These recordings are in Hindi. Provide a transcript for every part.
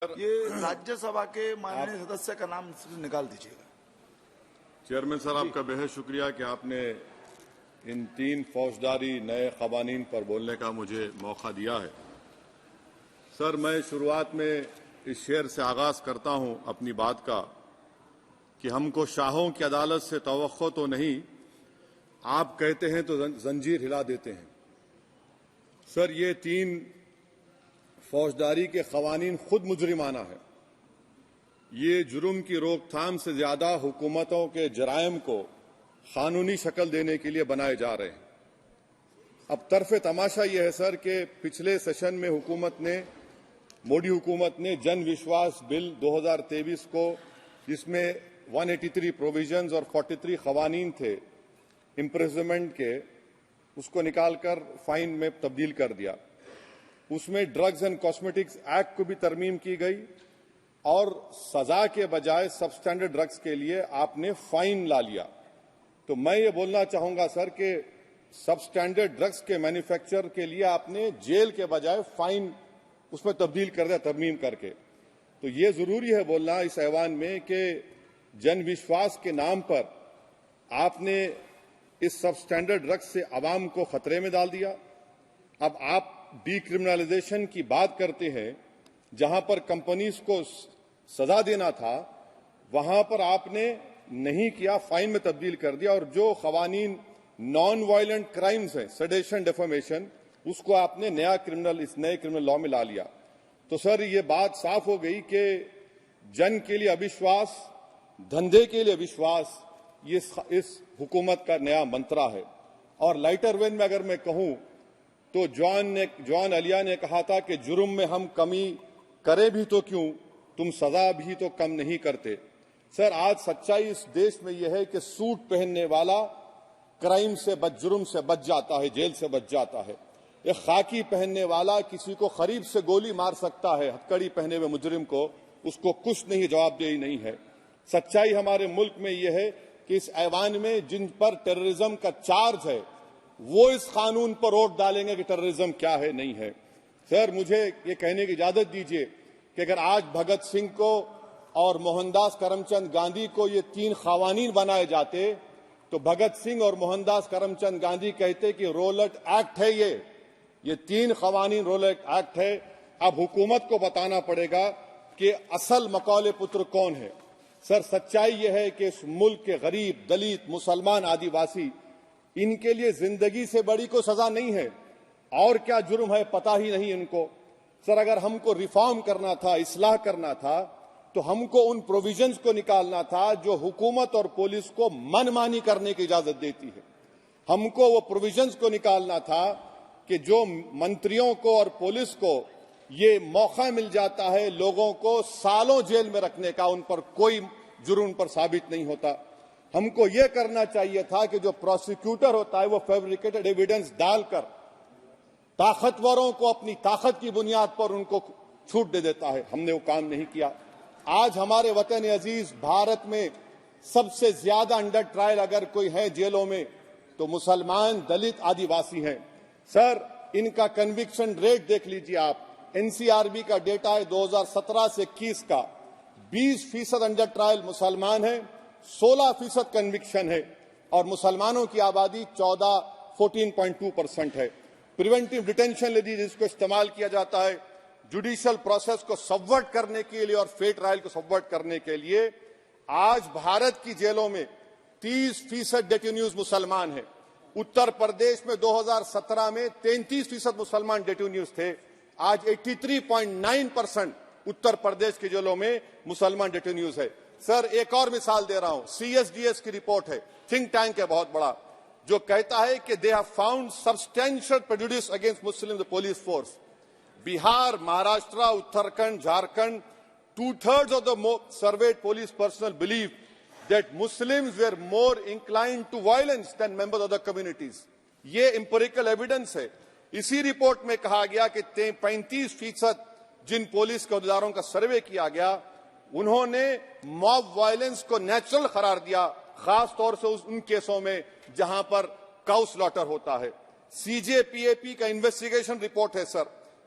ये राज्यसभा के माननीय सदस्य का नाम निकाल दीजिएगा। चेयरमैन सर, आपका बेहद शुक्रिया कि आपने इन 3 फौजदारी नए कवानीन पर बोलने का मुझे मौका दिया है। सर, मैं शुरुआत में इस शेर से आगाज करता हूं अपनी बात का कि हमको शाहों की अदालत से तवक्को तो नहीं, आप कहते हैं तो जंजीर हिला देते हैं। सर, ये 3 फौजदारी के कवानीन खुद मुजरिमाना है। ये जुर्म की रोकथाम से ज्यादा हुकूमतों के जराइम को कानूनी शक्ल देने के लिए बनाए जा रहे हैं। अब तरफे तमाशा यह है सर कि पिछले सेशन में मोदी हुकूमत ने जन विश्वास बिल 2023 को, जिसमें 183 प्रोविजंस और 43 कवानीन थे इम्प्रिजनमेंट के, उसको निकालकर फाइन में तब्दील कर दिया। उसमें ड्रग्स एंड कॉस्मेटिक्स एक्ट को भी तरमीम की गई और सजा के बजाय सबस्टैंडर्ड ड्रग्स के लिए आपने फाइन ला लिया। तो मैं ये बोलना चाहूंगा सर कि सबस्टैंडर्ड ड्रग्स के मैन्युफैक्चर के लिए आपने जेल के बजाय फाइन उसमें तब्दील कर दिया तरमीम करके। तो ये जरूरी है बोलना इस ऐवान में कि जन विश्वास के नाम पर आपने इस सबस्टैंडर्ड ड्रग्स से आवाम को खतरे में डाल दिया। अब आप डीक्रिमिनलाइजेशन की बात करते हैं, जहां पर कंपनीज को सजा देना था वहां पर आपने नहीं किया, फाइन में तब्दील कर दिया। और जो कवानीन नॉन वायलेंट क्राइम्स हैं, सेडेशन, डेफेमेशन, उसको आपने इस नए क्रिमिनल लॉ में ला लिया। तो सर, ये बात साफ हो गई कि जन के लिए अविश्वास, धंधे के लिए विश्वास, ये इस हुकूमत का नया मंत्रा है। और लाइटर वेन में अगर मैं कहूं तो जॉन अलिया ने कहा था कि जुर्म में हम कमी करें भी तो क्यों, तुम सजा भी तो कम नहीं करते। सर, आज सच्चाई इस देश में यह है कि सूट पहनने वाला क्राइम से जुर्म से बच जाता है, जेल से बच जाता है। एक खाकी पहनने वाला किसी को करीब से गोली मार सकता है, हथकड़ी पहने हुए मुजरिम को, उसको कुछ नहीं, जवाबदेही नहीं है। सच्चाई हमारे मुल्क में यह है कि इस ऐवान में जिन पर टेररिज्म का चार्ज है वो इस कानून पर वोट डालेंगे कि टेररिज्म क्या है, नहीं है। सर, मुझे ये कहने की इजाजत दीजिए कि अगर आज भगत सिंह को और मोहनदास करमचंद गांधी को ये 3 कवानीन बनाए जाते तो भगत सिंह और मोहनदास करमचंद गांधी कहते कि रोलट एक्ट है, ये 3 कवानीन रोलट एक्ट है। अब हुकूमत को बताना पड़ेगा कि असल मकौले पुत्र कौन है। सर, सच्चाई यह है कि इस मुल्क के गरीब, दलित, मुसलमान, आदिवासी, इनके लिए जिंदगी से बड़ी कोई सजा नहीं है। और क्या जुर्म है पता ही नहीं इनको। सर, अगर हमको रिफॉर्म करना था, इस्लाह करना था, तो हमको उन प्रोविजंस को निकालना था जो हुकूमत और पुलिस को मनमानी करने की इजाजत देती है। हमको वो प्रोविजंस को निकालना था कि जो मंत्रियों को और पुलिस को ये मौका मिल जाता है लोगों को सालों जेल में रखने का, उन पर कोई जुर्म पर साबित नहीं होता। हमको यह करना चाहिए था कि जो प्रोसिक्यूटर होता है वो फैब्रिकेटेड एविडेंस डालकर ताकतवरों को अपनी ताकत की बुनियाद पर उनको छूट दे देता है। हमने वो काम नहीं किया। आज हमारे वतन अजीज भारत में सबसे ज्यादा अंडर ट्रायल अगर कोई है जेलों में तो मुसलमान, दलित, आदिवासी हैं। सर, इनका कन्विक्शन रेट देख लीजिए आप। एनसीआरबी का डेटा है 2017 से 21 का, 20% अंडर ट्रायल मुसलमान है, 16% कन्विक्शन है और मुसलमानों की आबादी 14.2% है। प्रिवेंटिव डिटेंशन ले लीजिए, जिसको इस्तेमाल किया जाता है जुडिशियल प्रोसेस को सबवर्ट करने के लिए और फेयर ट्रायल को सबवर्ट करने के लिए। आज भारत की जेलों में 30% डेटेन्यूज मुसलमान है। उत्तर प्रदेश में 2017 में 33% मुसलमान डेटेन्यूज थे। आज 83.9% उत्तर प्रदेश की जेलों में मुसलमान डेटेन्यूज है। सर, एक और मिसाल दे रहा हूं, CSDS की रिपोर्ट है, थिंक टैंक है बहुत बड़ा, जो कहता है कि they have found substantial prejudice against Muslim the police force. Bihar, Maharashtra, Uttarakhand, Jharkhand, 2/3 of the surveyed police personnel believe that Muslims were more inclined to violence than members of the communities. ये empirical evidence है। इसी रिपोर्ट में कहा गया कि 35% जिन पुलिस के अहदेदारों का सर्वे किया गया उन्होंने मॉब वायलेंस को नेचुरल करार दिया, खास तौर से उन केसों में जहां पर काउ स्लॉटर होता है। CJPAP का इन्वेस्टिगेशन रिपोर्ट है सर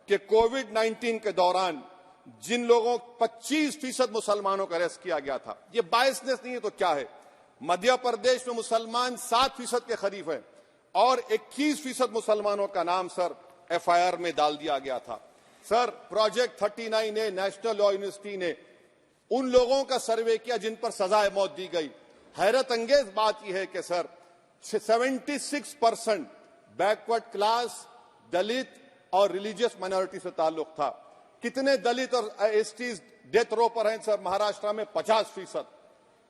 कि कोविड-19 के दौरान जिन लोगों 25% मुसलमानों को अरेस्ट किया गया था। ये बायसनेस नहीं है तो क्या है? मध्य प्रदेश में मुसलमान 7% के करीब है और 21% मुसलमानों का नाम सर एफआईआर में डाल दिया गया था। सर प्रोजेक्ट 39 ने नेशनल लॉ यूनिवर्सिटी ने उन लोगों का सर्वे किया जिन पर सजाए मौत दी गई। हैरत अंगेज बात यह है कि सर 76% बैकवर्ड क्लास, दलित और रिलीजियस माइनॉरिटी से ताल्लुक था। कितने दलित और एसटीज डेथ रो पर हैं सर? महाराष्ट्र में 50%।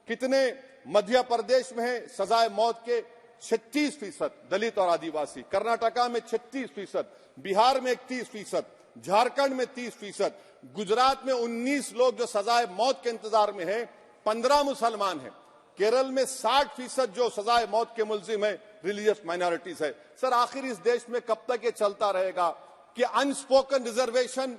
कितने मध्य प्रदेश में है सजाए मौत के? 36% दलित और आदिवासी। कर्नाटका में 36%, बिहार में 31%, झारखंड में 30%, गुजरात में 19 लोग जो सजाए मौत के इंतजार में हैं, 15 मुसलमान हैं। केरल में 60% जो सजाए मौत के मुलजिम है रिलीजियस माइनॉरिटीज है। सर आखिर इस देश में कब तक ये चलता रहेगा कि अनस्पोकन रिजर्वेशन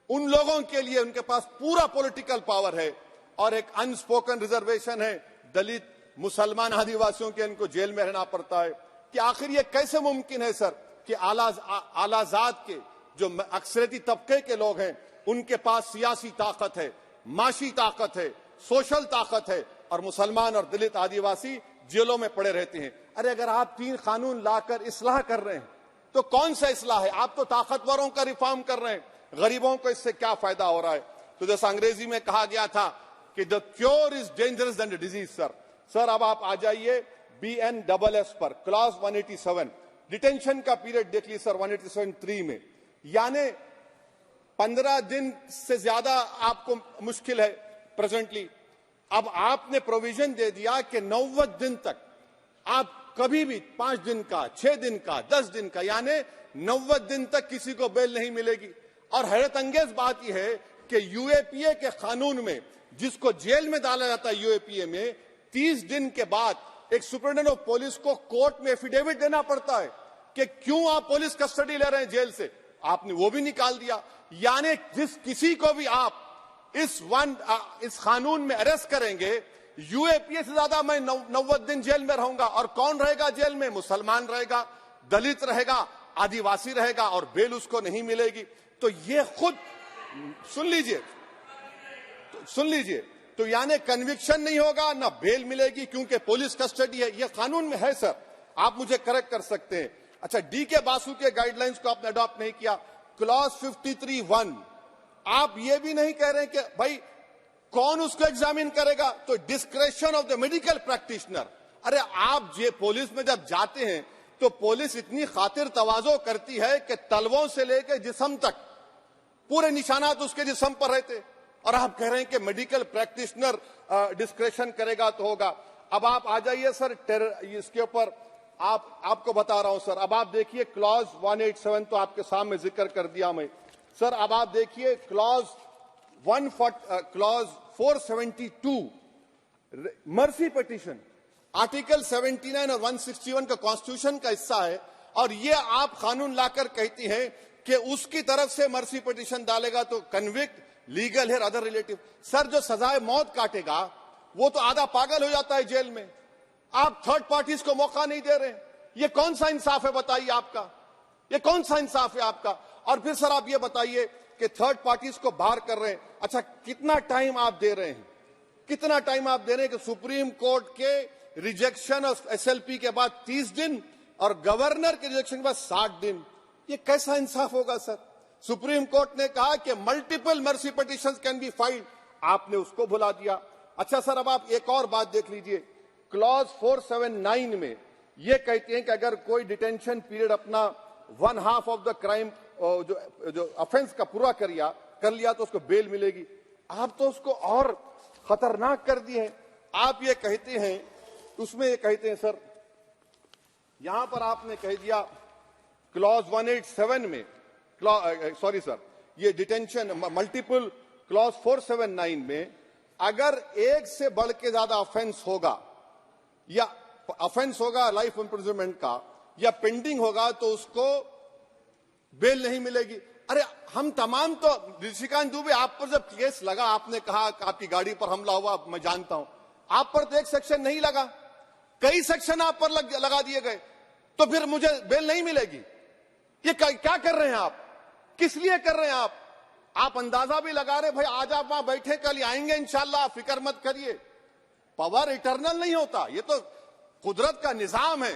उन लोगों के लिए उनके पास पूरा पॉलिटिकल पावर है और एक अनस्पोकन रिजर्वेशन है दलित, मुसलमान, आदिवासियों के, इनको जेल में रहना पड़ता है? कि आखिर ये कैसे मुमकिन है सर कि आलाजात के जो अक्सरियती तबके के लोग हैं उनके पास सियासी ताकत है, माशी ताकत है, सोशल ताकत है और मुसलमान और दलित आदिवासी जेलों में पड़े रहते हैं? अरे अगर आप 3 कानून लाकर इस्लाह कर रहे हैं तो कौन सा इस्लाह है? आप तो ताकतवरों का रिफॉर्म कर रहे हैं, गरीबों को इससे क्या फायदा हो रहा है? तो जैसा अंग्रेजी में कहा गया था कि the cure is dangerous than the disease. Sir अब आप आ जाइए BNSS पर, क्लॉज 187 डिटेंशन का पीरियड देख लीजिए सर 187(3) में, यानी 15 दिन से ज्यादा आपको मुश्किल है प्रेजेंटली। अब आपने प्रोविजन दे दिया कि 90 दिन तक आप कभी भी 5 दिन का, 6 दिन का, 10 दिन का, यानी 90 दिन तक किसी को बेल नहीं मिलेगी। और हैरत अंगेज बात यह है कि यूएपीए के कानून में जिसको जेल में डाला जाता है यूएपीए में, 30 दिन के बाद एक सुपरिटेंडेंट ऑफ पुलिस को कोर्ट में एफिडेविट देना पड़ता है कि क्यों आप पुलिस कस्टडी ले रहे हैं जेल से। आपने वो भी निकाल दिया। यानी जिस किसी को भी आप इस कानून में अरेस्ट करेंगे, यूएपीए से ज्यादा मैं 90 दिन जेल में रहूंगा। और कौन रहेगा जेल में? मुसलमान रहेगा, दलित रहेगा, आदिवासी रहेगा और बेल उसको नहीं मिलेगी। तो ये खुद सुन लीजिए, तो यानी कन्विक्शन नहीं होगा, ना बेल मिलेगी क्योंकि पुलिस कस्टडी है। ये कानून में है सर, आप मुझे करेक्ट कर सकते हैं। अच्छा, DK बासु के गाइडलाइंस को आपने अडॉप्ट नहीं किया। क्लॉज 53(1) आप ये भी नहीं कह रहे कि भाई कौन उसको एग्जामिन करेगा, तो discretion of the medical practitioner. अरे आप ये पुलिस में जब जाते हैं तो पुलिस इतनी खातिर तवाज़ो करती है कि तलवों से लेकर जिस्म तक पूरे निशानात उसके जिस्म पर रहते, और आप कह रहे हैं कि मेडिकल प्रैक्टिशनर डिस्क्रेशन करेगा तो होगा। अब आप आ जाइए सर इसके ऊपर आपको बता रहा हूं सर। अब आप देखिए क्लॉज 187 तो आपके सामने जिक्र कर दिया मैं सर। अब आप देखिए क्लॉज 472 मर्सी पिटीशन, आर्टिकल 79 और 161 का कॉन्स्टिट्यूशन का हिस्सा है, और ये आप कानून लाकर कहती हैं कि उसकी तरफ से मर्सी पिटीशन डालेगा तो कन्विक्ट, लीगल है, अदर रिलेटिव। सर जो सजाए मौत काटेगा वो तो आधा पागल हो जाता है जेल में। आप थर्ड पार्टीज को मौका नहीं दे रहे। ये कौन सा इंसाफ है बताइए आपका? ये कौन सा इंसाफ है आपका? और फिर सर आप ये बताइए कि थर्ड पार्टीज को बाहर कर रहे हैं। अच्छा, कितना टाइम आप दे रहे हैं? कितना टाइम आप दे रहे हैं कि सुप्रीम कोर्ट के रिजेक्शन और SLP के बाद 30 दिन और गवर्नर के रिजेक्शन के बाद 60 दिन? ये कैसा इंसाफ होगा सर? सुप्रीम कोर्ट ने कहा कि multiple mercy petitions can be filed, आपने उसको भुला दिया। अच्छा सर, अब आप एक और बात देख लीजिए, क्लॉज 479 में ये कहते हैं कि अगर कोई डिटेंशन पीरियड अपना 1/2 ऑफ द क्राइम जो ऑफेंस का पूरा कर लिया तो उसको बेल मिलेगी। आप तो उसको और खतरनाक कर दिए हैं। आप ये कहते हैं, उसमें ये कहते हैं सर, यहां पर आपने कह दिया क्लॉज 187 में, सॉरी सर, ये डिटेंशन मल्टीपल क्लॉज 479 में अगर एक से बढ़ के ज्यादा ऑफेंस होगा या ऑफेंस होगा लाइफ इम्प्रिजनमेंट का या पेंडिंग होगा तो उसको बेल नहीं मिलेगी। अरे हम तमाम तो ऋषिकांत दुबे, आप पर जब केस लगा, आपने कहा आपकी गाड़ी पर हमला हुआ, मैं जानता हूं, आप पर तो एक सेक्शन नहीं लगा, कई सेक्शन आप पर लगा दिए गए, तो फिर मुझे बेल नहीं मिलेगी। ये क्या कर रहे हैं आप? किस लिए कर रहे हैं आप? आप अंदाजा भी लगा रहे भाई आज आप वहां बैठे, कल आएंगे इंशाल्लाह, फिक्र मत करिए। पावर इटर्नल नहीं होता, ये तो कुदरत का निजाम है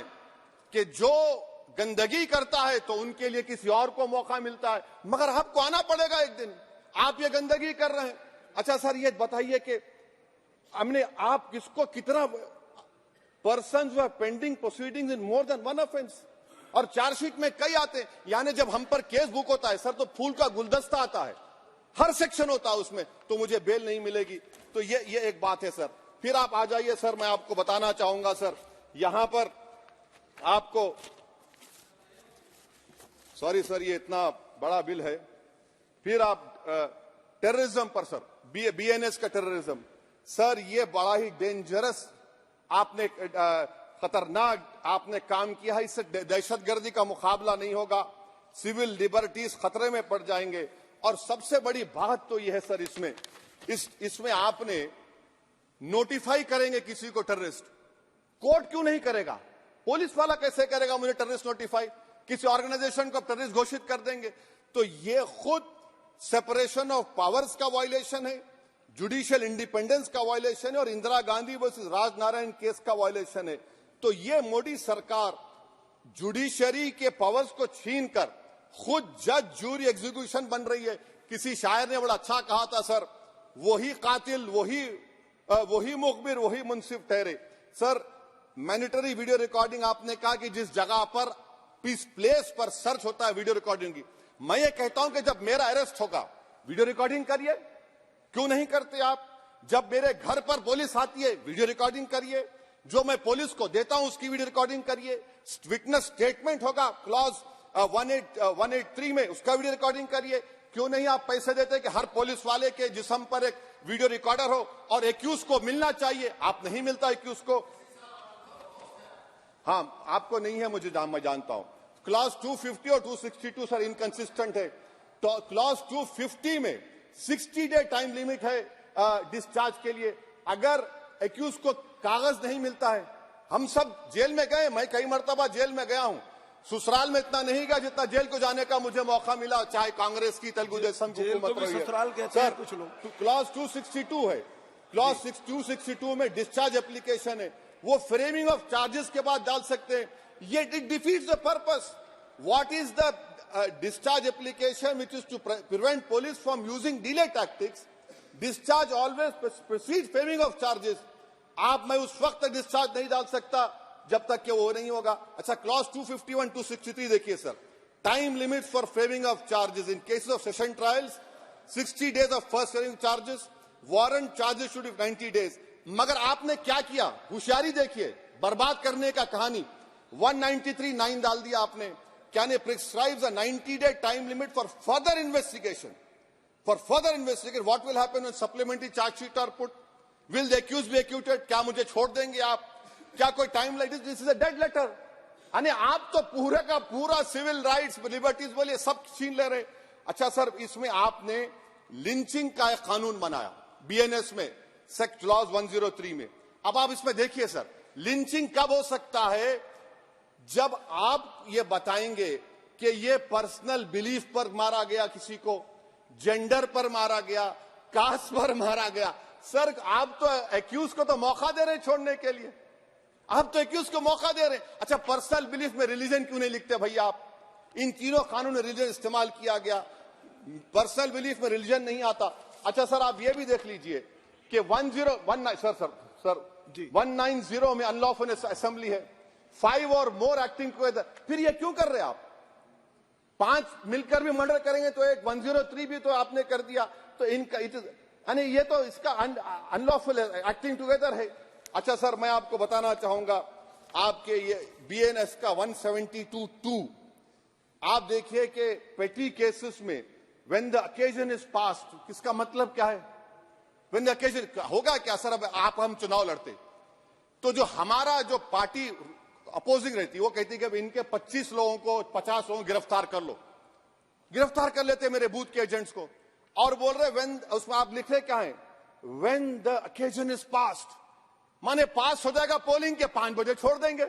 कि जो गंदगी करता है तो उनके लिए किसी और को मौका मिलता है, मगर आपको आना पड़ेगा एक दिन। आप ये गंदगी कर रहे हैं। अच्छा सर, ये बताइए कि हमने आप किसको कितना पर्सन्स वर पेंडिंग प्रोसीडिंग्स इन मोर देन वन ऑफेंस, और चार्जशीट में कई आते हैं। यानी जब हम पर केस बुक होता है सर तो फूल का गुलदस्ता आता है, हर सेक्शन होता है उसमें, तो मुझे बेल नहीं मिलेगी। तो ये एक बात है सर। फिर आप आ जाइए सर, मैं आपको बताना चाहूंगा सर, यहां पर आपको, सॉरी सर ये इतना बड़ा बिल है। फिर आप टेररिज्म पर सर, बीएनएस का टेररिज्म सर, ये बड़ा ही डेंजरस आपने खतरनाक आपने काम किया है। इससे दहशतगर्दी का मुकाबला नहीं होगा, सिविल लिबर्टीज खतरे में पड़ जाएंगे। और सबसे बड़ी बात तो यह है सर, इसमें आपने नोटिफाई करेंगे किसी को टेररिस्ट, कोर्ट क्यों नहीं करेगा? पुलिस वाला कैसे करेगा मुझे टेररिस्ट नोटिफाई? किसी ऑर्गेनाइजेशन को टेररिस्ट घोषित कर देंगे। तो ये खुद सेपरेशन ऑफ पावर्स का वायलेशन है, जुडिशियल इंडिपेंडेंस का वायलेशन है, और इंदिरा गांधी वर्सेस राजनारायण केस का वायलेशन है। तो ये मोदी सरकार जुडिशरी के पावर्स को छीनकर खुद जज, जूरी, एग्जीक्यूशन बन रही है। किसी शायर ने बड़ा अच्छा कहा था सर, वही कातिल, वही मुखबिर, वही मुंसिफ ठहरे। सर मैंडेटरी वीडियो रिकॉर्डिंग आपने कहा कि जिस जगह पर किस प्लेस पर सर्च होता है वीडियो रिकॉर्डिंग की, मैं ये कहता हूं कि जब मेरा अरेस्ट होगा वीडियो रिकॉर्डिंग करिए, क्यों नहीं करते आप? जब मेरे घर पर पुलिस आती है वीडियो रिकॉर्डिंग करिए, जो मैं पुलिस को देता हूं उसकी वीडियो रिकॉर्डिंग करिए। विटनेस स्टेटमेंट होगा क्लॉज 183 में, उसका वीडियो रिकॉर्डिंग करिए। क्यों नहीं आप पैसे देते कि हर पुलिस वाले के जिस्म पर एक वीडियो रिकॉर्डर हो, और एक्यूज को मिलना चाहिए, आप नहीं मिलता एक्यूज को। हाँ आपको नहीं है, मुझे मैं जानता हूं। क्लॉज 250 और 262 सर इनकंसिस्टेंट है। तो क्लॉज 250 में 60 डे टाइम लिमिट है डिस्चार्ज के लिए। अगर एक्यूज को कागज नहीं मिलता है, हम सब जेल में गए, मैं कई मर्तबा जेल में गया हूं, ससुराल में इतना नहीं गया जितना जेल को जाने का मुझे मौका मिला, चाहे कांग्रेस की तेलुगु देशम की हुकूमत रही है। ससुराल कहते हैं कुछ लोग। क्लॉज 262 है, क्लॉज 262 में डिस्चार्ज एप्लीकेशन है, वो फ्रेमिंग ऑफ चार्जेस के बाद डाल सकते हैं। ये it defeats the purpose. What is the discharge application which is to prevent police from using delay tactics? Discharge always precedes framing of charges. आप मैं उस वक्त तक डिस्चार्ज नहीं डाल सकता जब तक कि वो नहीं होगा। अच्छा क्लॉज 251 263 देखिए sir, time limit for framing of charges in cases of session trials 60 days of first framing charges, warrant charges should be 90 days. मगर आपने क्या किया, होशियारी देखिए, बर्बाद करने का कहानी। 193(9) डाल दिया आपने, क्या ने prescribes a 90-day time limit for further investigation. For further investigation, what will happen when supplementary charge sheet are put? Will the accused be acquitted? क्या मुझे छोड़ देंगे आप? क्या कोई time like this is a dead letter? यानी आप तो पूरे का पूरा सिविल राइट्स लिबर्टीज बोलिए सब छीन ले रहे। अच्छा सर, इसमें आपने लिंचिंग का एक कानून बनाया बीएनएस में, सेक्ट क्लॉज 103 में। अब आप इसमें देखिए सर, लिंचिंग कब हो सकता है? जब आप ये बताएंगे कि ये पर्सनल बिलीफ पर मारा गया, किसी को जेंडर पर मारा गया, कास्ट पर मारा गया। सर आप तो एक्यूज को तो मौका दे रहे हैं छोड़ने के लिए, आप तो एक्यूज को मौका दे रहे हैं। अच्छा पर्सनल बिलीफ में रिलीजन क्यों नहीं लिखते भैया आप? इन तीनों कानून में रिलीजन इस्तेमाल किया गया, पर्सनल बिलीफ में रिलीजन नहीं आता। अच्छा सर आप ये भी देख लीजिए कि 190 में अनलॉफुल असेंबली है, 5 और मोर एक्टिंग टुगेदर। फिर ये क्यों कर रहे हैं आप? 5 मिलकर भी मर्डर करेंगे तो एक 103 भी तो आपने कर दिया, तो इनका यानी ये तो इसका अनलॉफुल एक्टिंग टुगेदर है। अच्छा सर मैं आपको बताना चाहूंगा, आपके ये बीएनएस का 172(2) आप देखिए कि पेटी केसेस में when the occasion is passed, किसका मतलब क्या है? व्हेन द अकेजन होगा क्या सर? अब आप हम चुनाव लड़ते तो जो हमारा जो पार्टी अपोजिंग रहती है वो कहती है कि इनके 25 लोगों को 50 लोगों को गिरफ्तार कर लो, गिरफ्तार कर लेते मेरे बूथ के एजेंट्स को, और बोल रहे व्हेन, उसमें आप लिख रहे क्या है? When the occasion is passed, माने पास हो जाएगा पोलिंग के 5 बजे छोड़ देंगे।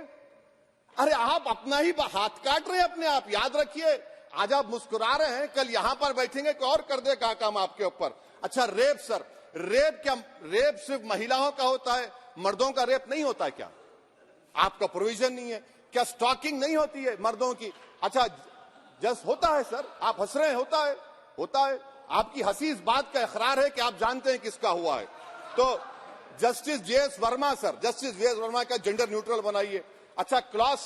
अरे आप अपना ही हाथ काट रहे हैं अपने आप। याद रखिए आज आप मुस्कुरा रहे हैं, कल यहां पर बैठेंगे कोई और कर देगा काम आपके ऊपर। अच्छा रेप सर, रेप सिर्फ महिलाओं का होता है, मर्दों का रेप नहीं होता क्या? आपका प्रोविजन नहीं है क्या? स्टॉकिंग नहीं होती है मर्दों की? अच्छा जस्ट होता है सर, आप हंस रहे हैं, होता है। आपकी हंसी इस बात का इकरार है कि आप जानते हैं किसका हुआ है। तो justice JS Verma sir, justice JS Verma का जेंडर न्यूट्रल बनाइए। अच्छा क्लॉज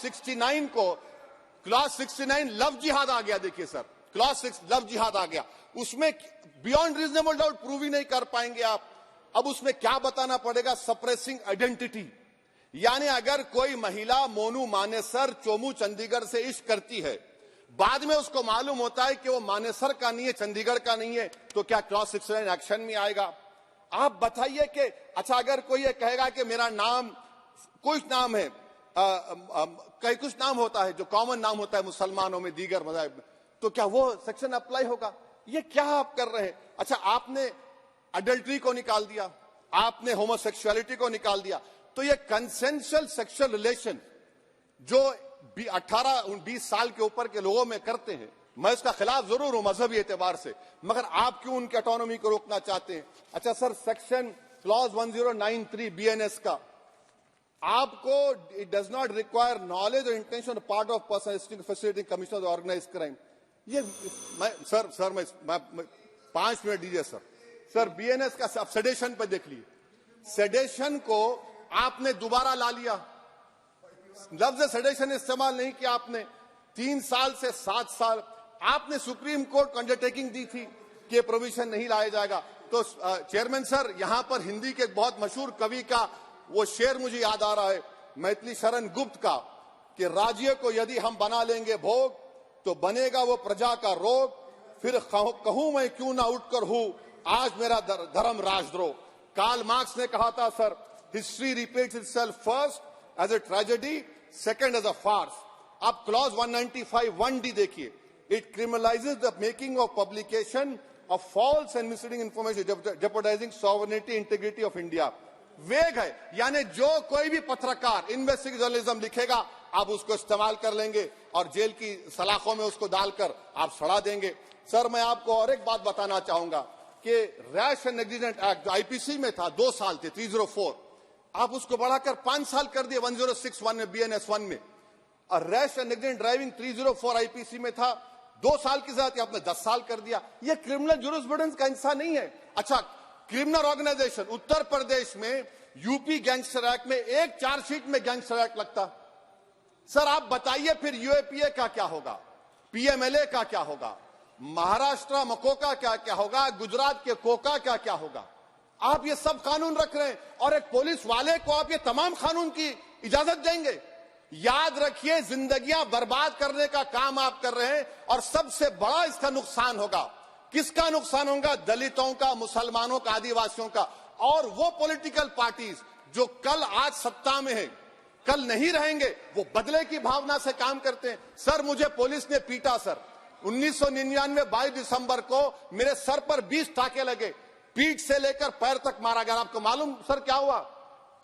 69 लव जिहाद आ गया। देखिए सर, क्लॉज 6 लव जिहाद आ गया, उसमें बियॉन्ड रीजनेबल डाउट प्रूव ही नहीं कर पाएंगे आप। अब उसमें क्या बताना पड़ेगा? सप्रेसिंग आइडेंटिटी, यानी अगर कोई महिला मोनू मानेसर चोमू चंडीगढ़ से इश्क करती है, बाद में उसको मालूम होता है कि वो मानेसर का नहीं है, चंडीगढ़ का नहीं है, तो क्या क्लॉज 69 एक्शन में आएगा? आप बताइए कि अच्छा अगर कोई ये कहेगा कि मेरा नाम कुछ नाम है, कई कुछ नाम होता है जो कॉमन नाम होता है मुसलमानों में, दीगर मज़ाहिब में, तो क्या वो सेक्शन अप्लाई होगा? ये क्या आप कर रहे हैं? अच्छा आपने अडल्ट्री को निकाल दिया, आपने होमोसेक्सुअलिटी को निकाल दिया, तो ये कंसेंशुअल सेक्सुअल रिलेशन जो 18-20 साल के ऊपर के लोगों में करते हैं, मैं इसका खिलाफ जरूर हूं मजहबी एतबार से, मगर आप क्यों उनकी ऑटोनॉमी को रोकना चाहते हैं? अच्छा सर, सेक्शन क्लॉज 1093 बीएनएस का, आपको it does not require knowledge और intention part of person facility commission of organise crime. ये मैं 5 मिनट दीजिए सर। बीएनएस का आप सेडेशन पे देख लीजिए, सेडेशन को आपने दोबारा ला लिया, लफ्ज सेडेशन इस्तेमाल नहीं किया आपने। 3 साल से 7 साल आपने सुप्रीम कोर्ट को अंडरटेकिंग दी थी कि प्रोविजन नहीं लाया जाएगा। तो चेयरमैन सर, यहां पर हिंदी के एक बहुत मशहूर कवि का वो शेर मुझे याद आ रहा है, मैथिली शरण गुप्त का, कि राज्य को यदि हम बना लेंगे भोग तो बनेगा वो प्रजा का रोग, फिर कहूं मैं क्यों ना उठकर हूं आज मेरा धर्म राजद्रोह। कार्ल मार्क्स ने कहा था sir, history repeats itself first as a tragedy, second as a farce. आप क्लॉज 195 1D देखिए, it criminalises the making of publication of false and misleading information jeopardising sovereignty integrity of India. Vague है, यानी जो कोई भी पत्रकार इन्वेस्टिगेटिव जर्नलिज्म लिखेगा आप उसको इस्तेमाल कर लेंगे और जेल की सलाखों में उसको डालकर आप सड़ा देंगे। सर मैं आपको और एक बात बताना चाहूंगा कि रैश एंड नेग्लिजेंट एक्ट जो आईपीसी में था 2 साल थे 304, आप उसको बढ़ाकर 5 साल कर दिए 1061 में बीएनएस 1 में। और rash and negligent driving 304 IPC में था 2 साल की सजा, आपने 10 साल कर दिया। ये क्रिमिनल जुरिस्प्रूडेंस का हिस्सा नहीं है। अच्छा क्रिमिनल ऑर्गेनाइजेशन, उत्तर प्रदेश में यूपी गैंगस्टर एक्ट में एक चार्जशीट में गैंगस्टर एक्ट लगता। सर आप बताइए फिर यूएपीए का क्या होगा, पीएमएलए का क्या होगा, महाराष्ट्र मकोका क्या क्या होगा, गुजरात के कोका क्या क्या होगा? आप ये सब कानून रख रहे हैं और एक पुलिस वाले को आप ये तमाम कानून की इजाजत देंगे? याद रखिए, जिंदगियां बर्बाद करने का काम आप कर रहे हैं और सबसे बड़ा इसका नुकसान होगा। किसका नुकसान होगा? दलितों का, मुसलमानों का, आदिवासियों का। और वो पॉलिटिकल पार्टीज जो कल आज सत्ता में है, कल नहीं रहेंगे, वो बदले की भावना से काम करते हैं। सर मुझे पुलिस ने पीटा सर, 1999 22 दिसंबर को मेरे सर पर 20 टाके लगे, पीठ से लेकर पैर तक मारा गया। आपको मालूम सर क्या हुआ?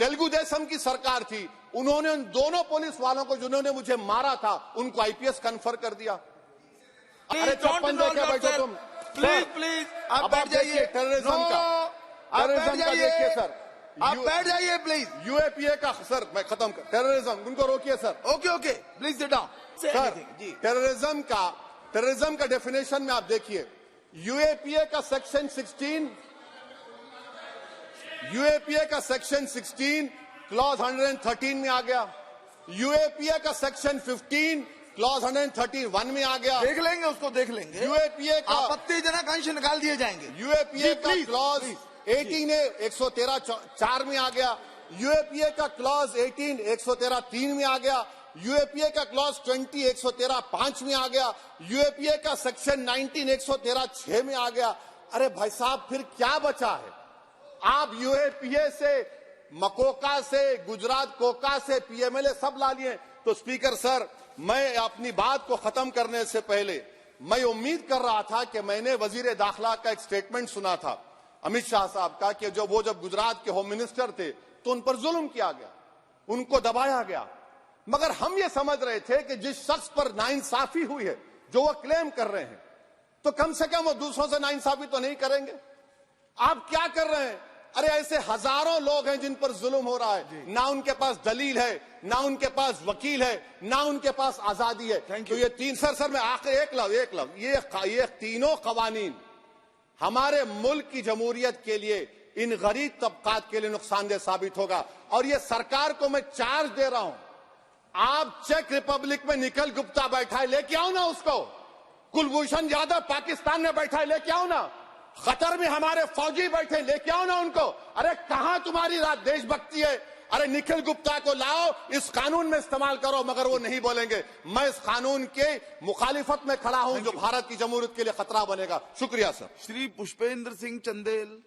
तेलुगु देशम की सरकार थी, उन्होंने उन दोनों पुलिस वालों को जिन्होंने मुझे मारा था उनको आईपीएस कन्फर कर दिया। अरे चप्पन देके बैठो तुम। प्लीज आप बैठ जाइए। टेररिज्म का देखिए सर, आप बैठ जाइए प्लीज। यूएपीए का सर मैं खत्म कर, टेररिज्म उनको रोकिए sir. Okay please sit down sir. Terrorism का डेफिनेशन में आप देखिए, यूएपीए का सेक्शन 16 क्लॉज 113 में आ गया, यूएपीए का सेक्शन 15 क्लॉज 131 में आ गया। देख लेंगे उसको, देख लेंगे। यूएपीए का आपत्तिजनक अंश निकाल दिए जाएंगे। यूएपीए का क्लॉज 18 113(4) में आ गया, यूएपीए का क्लॉज 18 113(3) में आ गया, यूएपीए का क्लॉज 20 113(5) में आ गया, यूएपीए का सेक्शन 19 113(6) में आ गया। अरे भाई साहब फिर क्या बचा है? आप यूएपीए से, मकोका से, गुजरात कोका से, पीएमएलए सब ला लिए। तो स्पीकर सर, मैं अपनी बात को खत्म करने से पहले मैं उम्मीद कर रहा था कि मैंने वजीर दाखिला का एक स्टेटमेंट सुना था अमित शाह साहब का कि जब गुजरात के होम मिनिस्टर थे तो उन पर जुल्म किया गया, उनको दबाया गया। मगर हम ये समझ रहे थे कि जिस शख्स पर नाइंसाफी हुई है जो वो क्लेम कर रहे हैं, तो कम से कम वो दूसरों से नाइंसाफी तो नहीं करेंगे। आप क्या कर रहे हैं? अरे ऐसे हजारों लोग हैं जिन पर जुल्म हो रहा है, ना उनके पास दलील है, ना उनके पास वकील है, ना उनके पास आजादी है। तो ये तीन सर मैं आखिर एक लव ये तीनों कवानीन हमारे मुल्क की जमहूरियत के लिए, इन गरीब तबकात के लिए नुकसानदेह साबित होगा। और ये सरकार को मैं चार्ज दे रहा हूं, आप चेक रिपब्लिक में निखिल गुप्ता बैठा है, लेके आओ ना उसको। कुलभूषण यादव पाकिस्तान में बैठा है, लेके आओ ना। कतर में हमारे फौजी बैठे, लेके आओ ना उनको। अरे कहां तुम्हारी देशभक्ति है? अरे निखिल गुप्ता को लाओ, इस कानून में इस्तेमाल करो, मगर वो नहीं बोलेंगे। मैं इस कानून के मुखालिफत में खड़ा हूं जो भारत की जमहूरियत के लिए खतरा बनेगा। शुक्रिया सर। श्री पुष्पेंद्र सिंह चंदेल।